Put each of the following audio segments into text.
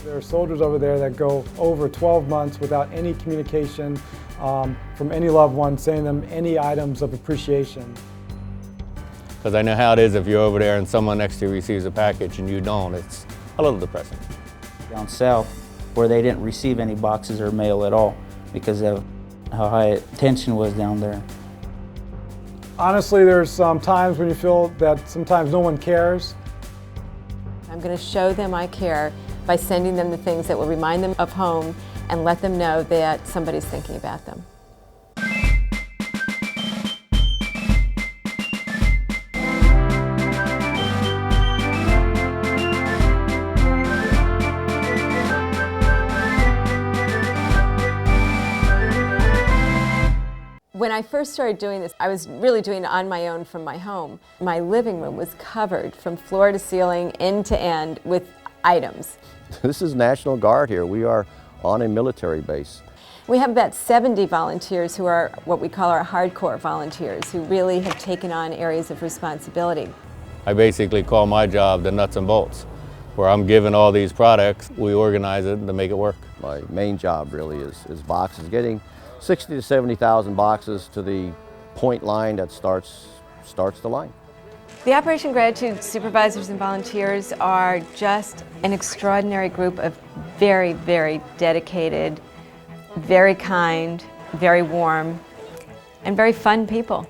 There are soldiers over there that go over 12 months without any communication from any loved one saying them any items of appreciation. Because I know how it is if you're over there and someone next to you receives a package and you don't. It's a little depressing. Down south, where they didn't receive any boxes or mail at all because of how high tension was down there. Honestly, there's some times when you feel that sometimes no one cares. I'm going to show them I care by sending them the things that will remind them of home and let them know that somebody's thinking about them. When I first started doing this, I was really doing it on my own from my home. My living room was covered from floor to ceiling, end to end, with items. This is National Guard here. We are on a military base. We have about 70 volunteers who are what we call our hardcore volunteers, who really have taken on areas of responsibility. I basically call my job the nuts and bolts, where I'm given all these products, we organize it to make it work. My main job really is boxes, getting 60 to 70,000 boxes to the point line that starts the line. The Operation Gratitude supervisors and volunteers are just an extraordinary group of very, very dedicated, very kind, very warm, and very fun people.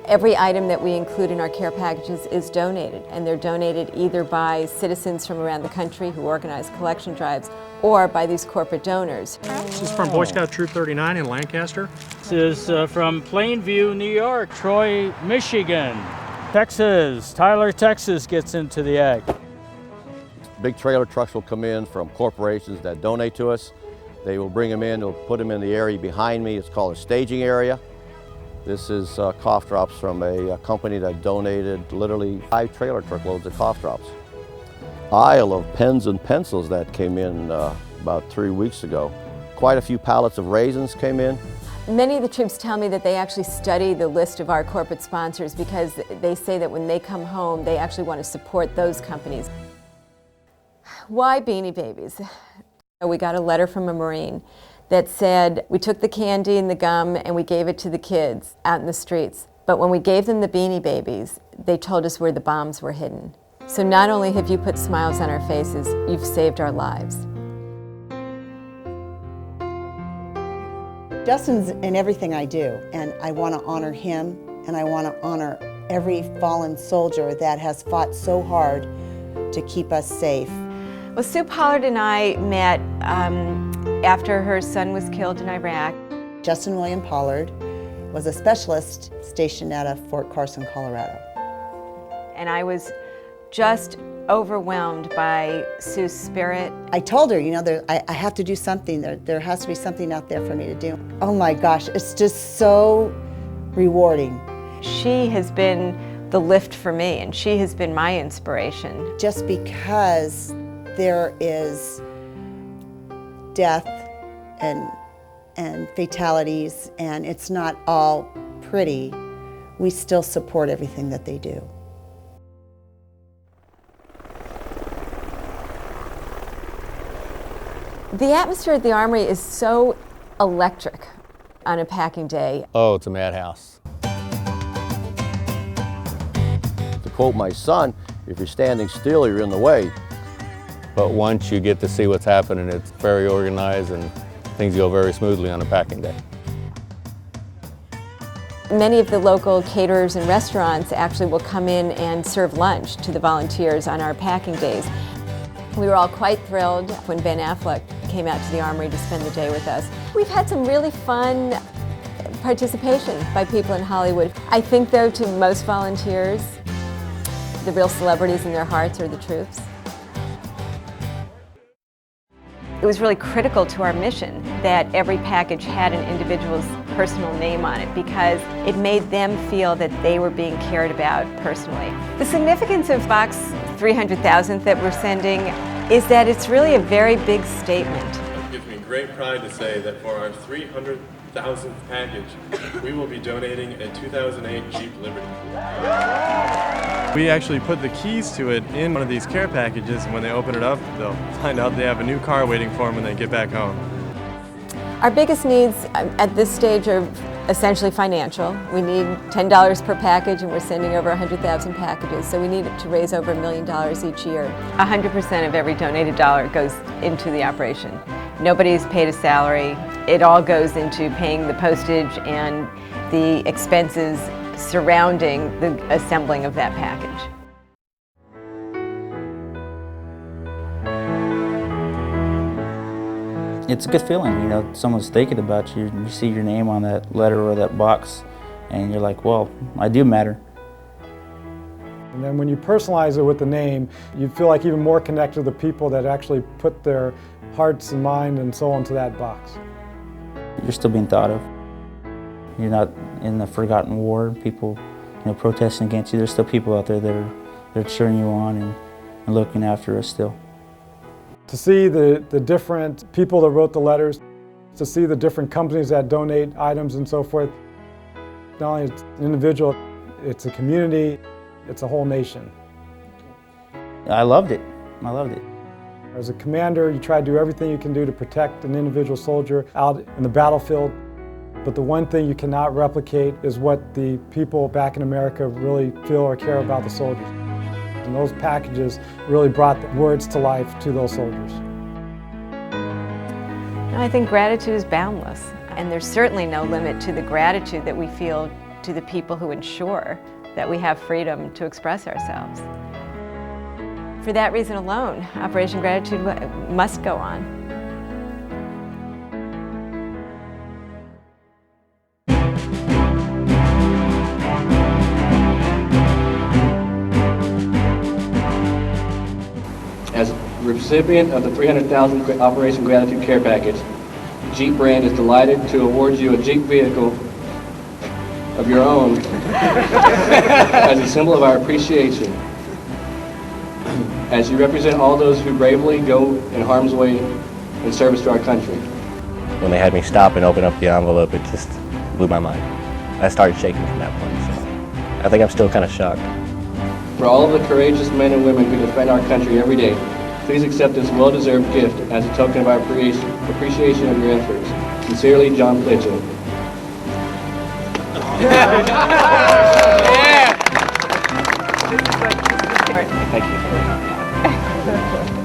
Every item that we include in our care packages is donated, and they're donated either by citizens from around the country who organize collection drives or by these corporate donors. This is from Boy Scout Troop 39 in Lancaster. This is from Plainview, New York, Troy, Michigan, Texas. Tyler, Texas gets into the ag. Big trailer trucks will come in from corporations that donate to us. They will bring them in, they'll put them in the area behind me. It's called a staging area. This is cough drops from a company that donated literally 5 trailer truckloads of cough drops. Aisle of pens and pencils that came in about 3 weeks ago. Quite a few pallets of raisins came in. Many of the troops tell me that they actually study the list of our corporate sponsors because they say that when they come home, they actually want to support those companies. Why Beanie Babies? We got a letter from a Marine that said, we took the candy and the gum and we gave it to the kids out in the streets. But when we gave them the Beanie Babies, they told us where the bombs were hidden. So not only have you put smiles on our faces, you've saved our lives. Justin's in everything I do, and I want to honor him, and I want to honor every fallen soldier that has fought so hard to keep us safe. Well, Sue Pollard and I met after her son was killed in Iraq. Justin William Pollard was a specialist stationed out of Fort Carson, Colorado. And I was just overwhelmed by Sue's spirit. I told her, you know, I have to do something. There has to be something out there for me to do. Oh my gosh, it's just so rewarding. She has been the lift for me, and she has been my inspiration. Just because there is death and fatalities, and it's not all pretty, we still support everything that they do. The atmosphere at the Armory is so electric on a packing day. Oh, it's a madhouse. To quote my son, if you're standing still, you're in the way. But once you get to see what's happening, it's very organized and things go very smoothly on a packing day. Many of the local caterers and restaurants actually will come in and serve lunch to the volunteers on our packing days. We were all quite thrilled when Ben Affleck came out to the Armory to spend the day with us. We've had some really fun participation by people in Hollywood. I think, though, to most volunteers, the real celebrities in their hearts are the troops. It was really critical to our mission that every package had an individual's personal name on it because it made them feel that they were being cared about personally. The significance of Box 300,000 that we're sending is that it's really a very big statement. It gives me great pride to say that for our 300,000th package, we will be donating a 2008 Jeep Liberty. We actually put the keys to it in one of these care packages, and when they open it up, they'll find out they have a new car waiting for them when they get back home. Our biggest needs at this stage are essentially financial. We need $10 per package, and we're sending over 100,000 packages, so we need to raise over $1 million each year. 100% of every donated dollar goes into the operation. Nobody's paid a salary. It all goes into paying the postage and the expenses surrounding the assembling of that package. It's a good feeling, you know, someone's thinking about you, and you see your name on that letter or that box, and you're like, well, I do matter. And then when you personalize it with the name, you feel like even more connected to the people that actually put their hearts and mind and soul into that box. You're still being thought of. You're not in the forgotten war, people, you know, protesting against you. There's still people out there that are cheering you on and looking after us still. To see the different people that wrote the letters, to see the different companies that donate items and so forth, not only it's an individual, it's a community, it's a whole nation. I loved it. I loved it. As a commander, you try to do everything you can do to protect an individual soldier out in the battlefield, but the one thing you cannot replicate is what the people back in America really feel or care about the soldiers. And those packages really brought the words to life to those soldiers. I think gratitude is boundless, and there's certainly no limit to the gratitude that we feel to the people who ensure that we have freedom to express ourselves. For that reason alone, Operation Gratitude must go on. As recipient of the 300,000 Operation Gratitude Care Package, Jeep brand is delighted to award you a Jeep vehicle of your own as a symbol of our appreciation. As you represent all those who bravely go in harm's way in service to our country. When they had me stop and open up the envelope, it just blew my mind. I started shaking from that point, so I think I'm still kind of shocked. For all of the courageous men and women who defend our country every day, please accept this well-deserved gift as a token of our appreciation of your efforts. Sincerely, John Pritchett. Thank you.